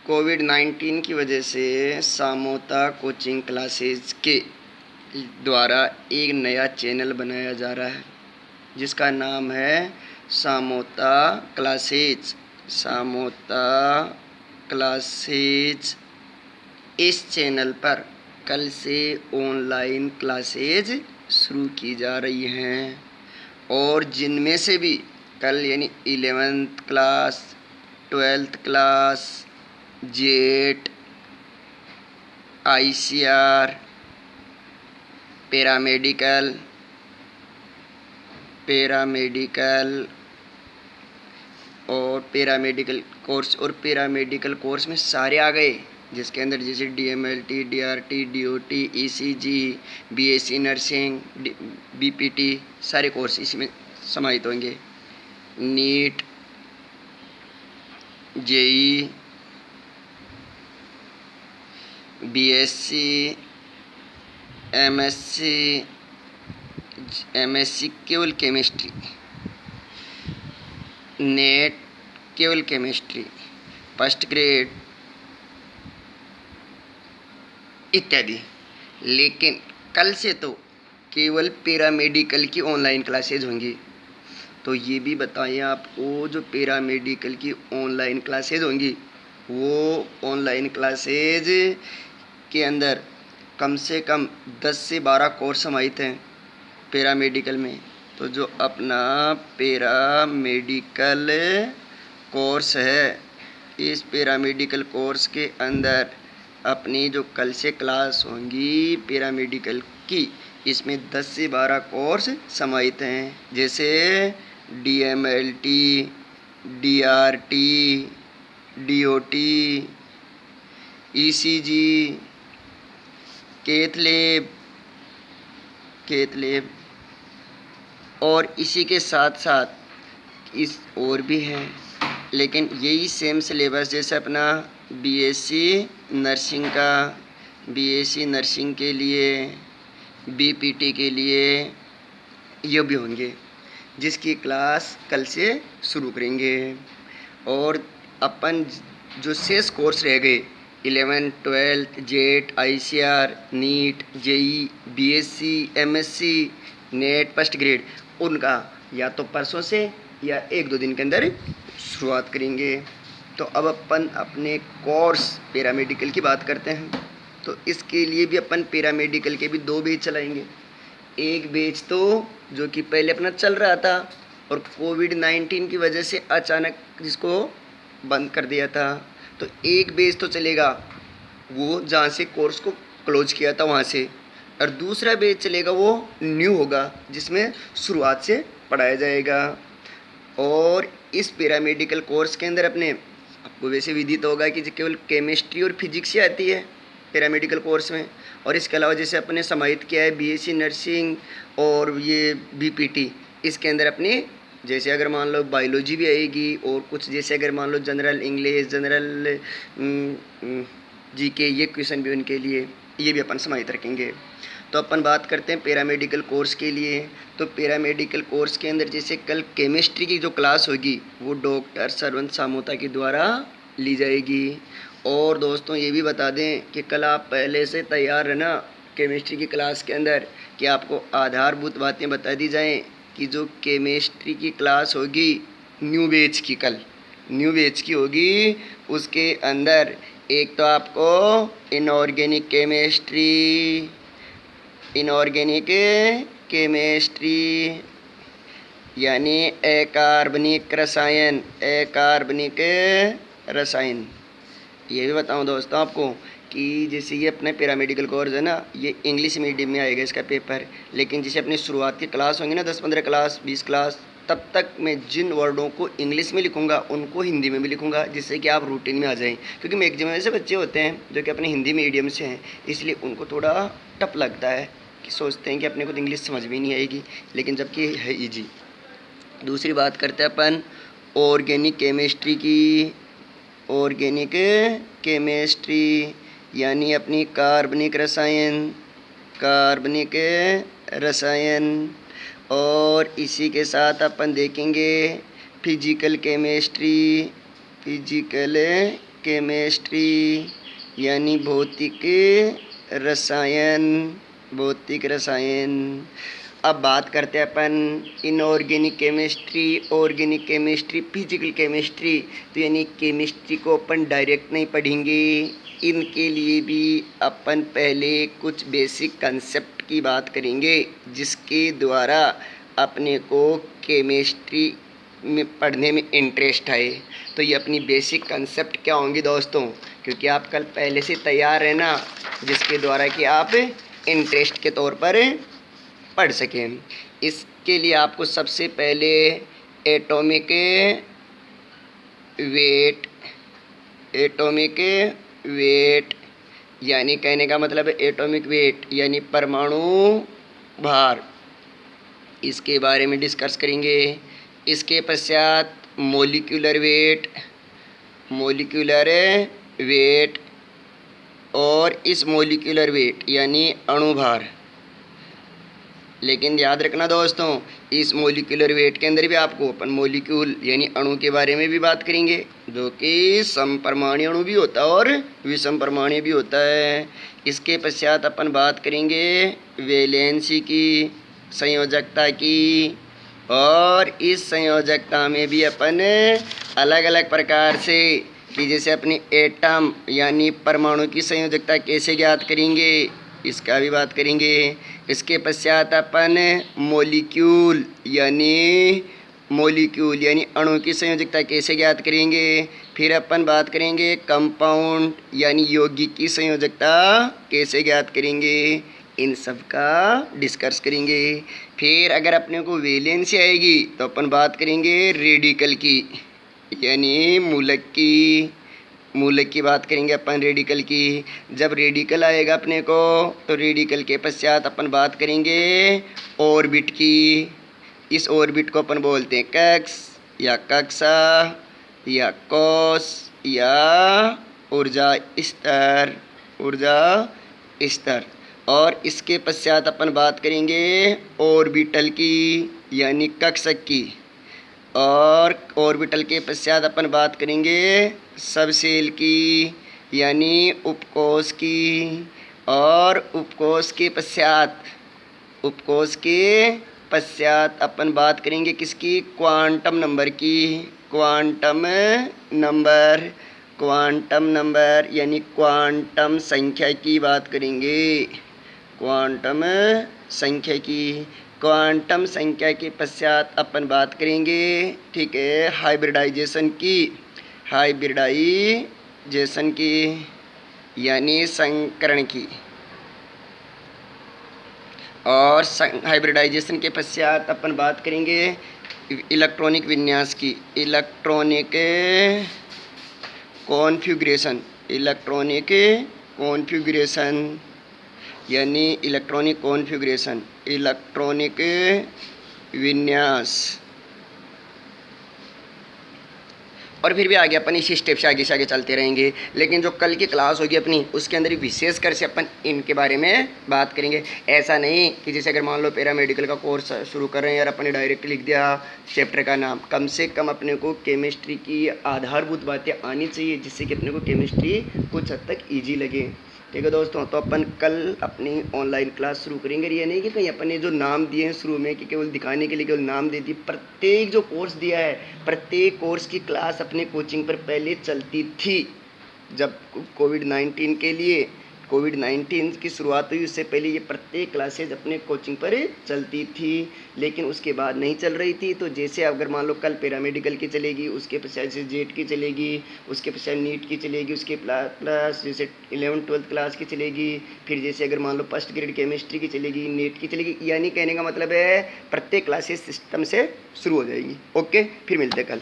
कोविड-19 की वजह से सामोता कोचिंग क्लासेस के द्वारा एक नया चैनल बनाया जा रहा है जिसका नाम है सामोता क्लासेज। सामोता क्लासेज। इस चैनल पर कल से ऑनलाइन क्लासेज शुरू की जा रही हैं और जिनमें से भी कल यानी 11th class, 12th class, jet, ICR, paramedical और पैरामेडिकल कोर्स में सारे आ गए, जिसके अंदर जैसे DMLT, DRT, DOT, ECG, BSc nursing, BPT सारे कोर्स इसमें समाहित होंगे। नीट, JEE, BSc, MSc केवल केमिस्ट्री, नेट केवल केमिस्ट्री, फर्स्ट ग्रेड इत्यादि। लेकिन कल से तो केवल पैरामेडिकल की ऑनलाइन क्लासेज होंगी। तो ये भी बताएं आपको, जो पैरामेडिकल की ऑनलाइन क्लासेज होंगी वो ऑनलाइन क्लासेज के अंदर कम से कम 10 से 12 कोर्स समाहित हैं पैरामेडिकल में। तो जो अपना पैरामेडिकल कोर्स है, इस पैरामेडिकल कोर्स के अंदर अपनी जो कल से क्लास होंगी पैरामेडिकल की, इसमें 10 से 12 कोर्स समाहित हैं, जैसे DMLT, DRT, DOT, ECG, cath lab और इसी के साथ साथ इस और भी हैं, लेकिन यही सेम सिलेबस जैसे अपना BSc नर्सिंग का, BSc नर्सिंग के लिए, BPT के लिए ये भी होंगे, जिसकी क्लास कल से शुरू करेंगे। और अपन जो शेष कोर्स रह गए 11th, 12th, JET, ICR, NEET, JEE, BSc, MSc, NET, first grade, उनका या तो परसों से या 1-2 दिन के अंदर शुरुआत करेंगे। तो अब अपन अपने कोर्स पैरामेडिकल की बात करते हैं। तो इसके लिए भी अपन पैरामेडिकल के भी 2 बैच चलाएंगे। एक बैच तो जो कि पहले अपना चल रहा था और कोविड-19 की वजह से अचानक जिसको बंद कर दिया था, तो एक बैच तो चलेगा वो जहाँ से कोर्स को क्लोज किया था वहाँ से, और दूसरा बैच चलेगा वो न्यू होगा जिसमें शुरुआत से पढ़ाया जाएगा। और इस पैरामेडिकल कोर्स के अंदर अपने आपको वैसे विदित होगा कि केवल केमिस्ट्री और फिजिक्स ही आती है पैरामेडिकल कोर्स में, और इसके अलावा जैसे अपने समाहित किया है BSc नर्सिंग और ये BPT, इसके अंदर अपने जैसे अगर मान लो बायोलॉजी भी आएगी और कुछ जैसे अगर मान लो जनरल इंग्लिश, जनरल GK, ये क्वेश्चन भी उनके लिए ये भी अपन समाहित रखेंगे। तो अपन बात करते हैं पैरामेडिकल कोर्स के लिए। तो पैरामेडिकल कोर्स के अंदर जैसे कल केमिस्ट्री की जो क्लास होगी वो डॉक्टर सरवंत सामोता के द्वारा ली जाएगी। और दोस्तों ये भी बता दें कि कल आप पहले से तैयार रहना केमिस्ट्री की क्लास के अंदर, कि आपको आधारभूत बातें बता दी जाएं कि जो केमिस्ट्री की क्लास होगी न्यू बैच की, कल न्यू बैच की होगी, उसके अंदर एक तो आपको इनऑर्गेनिक केमिस्ट्री यानी अकार्बनिक रसायन, ये भी बताऊं दोस्तों आपको कि जैसे ये अपने पैरामेडिकल कोर्स है ना, ये इंग्लिश मीडियम में आएगा इसका पेपर, लेकिन जैसे अपनी शुरुआत की क्लास होंगी ना 10-15 क्लास, 20 क्लास, तब तक मैं जिन वर्डों को इंग्लिश में लिखूंगा उनको हिंदी में भी लिखूंगा, जिससे कि आप रूटीन में आ जाएं। क्योंकि मैक्सिमम ऐसे बच्चे होते हैं जो कि अपने हिंदी मीडियम से हैं, इसलिए उनको थोड़ा टफ लगता है कि सोचते हैं कि अपने को तो इंग्लिश समझ में नहीं आएगी, लेकिन जबकि है ईजी। दूसरी बात करते हैं अपन ऑर्गेनिक केमिस्ट्री यानी अपनी कार्बनिक रसायन। और इसी के साथ अपन देखेंगे फिजिकल केमिस्ट्री यानी भौतिक रसायन, भौतिक रसायन। अब बात करते हैं अपन inorganic chemistry, organic chemistry, physical chemistry. तो यानी केमिस्ट्री को अपन डायरेक्ट नहीं पढ़ेंगे, इनके लिए भी अपन पहले कुछ बेसिक कंसेप्ट की बात करेंगे जिसके द्वारा अपने को केमिस्ट्री में पढ़ने में इंटरेस्ट आए। तो ये अपनी बेसिक कंसेप्ट क्या होंगी दोस्तों, क्योंकि आप कल पहले से तैयार है ना, जिसके द्वारा कि आप इंटरेस्ट के तौर पर पढ़ सकें। इसके लिए आपको सबसे पहले एटॉमिक वेट, एटॉमिक वेट यानी कहने का मतलब है एटॉमिक वेट यानी परमाणु भार, इसके बारे में डिस्कस करेंगे। इसके पश्चात मोलिक्यूलर वेट, मोलिक्यूलर वेट और इस मोलिक्यूलर वेट यानी अणुभार। लेकिन याद रखना दोस्तों, इस मोलिक्यूलर वेट के अंदर भी आपको अपन मोलिक्यूल यानी अणु के बारे में भी बात करेंगे, जो कि समपरमाणु अणु भी होता है और विषम परमाणु भी होता है। इसके पश्चात अपन बात करेंगे वैलेंसी की, संयोजकता की, और इस संयोजकता में भी अपन अलग अलग प्रकार से कि जैसे अपनी एटम यानी परमाणु की संयोजकता कैसे ज्ञात करेंगे, इसका भी बात करेंगे। इसके पश्चात अपन मोलिक्यूल यानी अणु की संयोजकता कैसे ज्ञात करेंगे। फिर अपन बात करेंगे कंपाउंड यानी यौगिक की संयोजकता कैसे ज्ञात करेंगे, इन सब का डिस्कस करेंगे। फिर अगर अपने को वैलेंसी आएगी तो अपन बात करेंगे रेडिकल की यानी मूलक की बात करेंगे अपन रेडिकल की। जब रेडिकल आएगा अपने को तो रेडिकल के पश्चात अपन बात करेंगे ऑर्बिट की। इस ऑर्बिट को अपन बोलते हैं कक्ष या कक्षा या कोश या ऊर्जा स्तर, ऊर्जा स्तर। और इसके पश्चात अपन बात करेंगे ऑर्बिटल की यानी कक्षक की, और ऑर्बिटल के पश्चात अपन बात करेंगे सबसेल की यानी उपकोश की, और उपकोश के पश्चात अपन बात करेंगे किसकी, क्वांटम नंबर की, क्वांटम नंबर यानी क्वांटम संख्या की बात करेंगे, क्वांटम संख्या की। क्वांटम संख्या के पश्चात अपन बात करेंगे, ठीक है, हाइब्रिडाइजेशन की यानी संकरण की। और हाइब्रिडाइजेशन के पश्चात अपन बात करेंगे इलेक्ट्रॉनिक विन्यास की, इलेक्ट्रॉनिक कॉन्फ़िगरेशन यानी इलेक्ट्रॉनिक विन्यास। और फिर भी आगे अपन इसी स्टेप से आगे चलते रहेंगे। लेकिन जो कल की क्लास होगी अपनी, उसके अंदर विशेषकर से अपन इनके बारे में बात करेंगे। ऐसा नहीं कि जैसे अगर मान लो पैरामेडिकल का कोर्स शुरू कर रहे हैं यार, अपन ने डायरेक्ट लिख दिया चैप्टर का नाम। कम से कम अपने को केमिस्ट्री की आधारभूत बातें आनी चाहिए, जिससे कि अपने को केमिस्ट्री कुछ हद तक ईजी लगे। ठीक है दोस्तों, तो अपन कल अपनी ऑनलाइन क्लास शुरू करेंगे। ये नहीं कि कहीं अपन ने जो नाम दिए हैं शुरू में कि केवल दिखाने के लिए केवल नाम दे दिए, प्रत्येक जो कोर्स दिया है, प्रत्येक कोर्स की क्लास अपने कोचिंग पर पहले चलती थी। जब कोविड-19 की शुरुआत हुई, उससे पहले ये प्रत्येक क्लासेज अपने कोचिंग पर चलती थी, लेकिन उसके बाद नहीं चल रही थी। तो जैसे अगर मान लो कल पैरामेडिकल की चलेगी, उसके पश्चात जैसे जेट की चलेगी, उसके पश्चात नीट की चलेगी, उसके प्लस जैसे 11th-12th क्लास की चलेगी, फिर जैसे अगर मान लो फर्स्ट ग्रेड केमिस्ट्री की चलेगी, नेट की चलेगी। यानी कहने का मतलब है प्रत्येक क्लासेज सिस्टम से शुरू हो जाएगी। ओके, फिर मिलते हैं कल।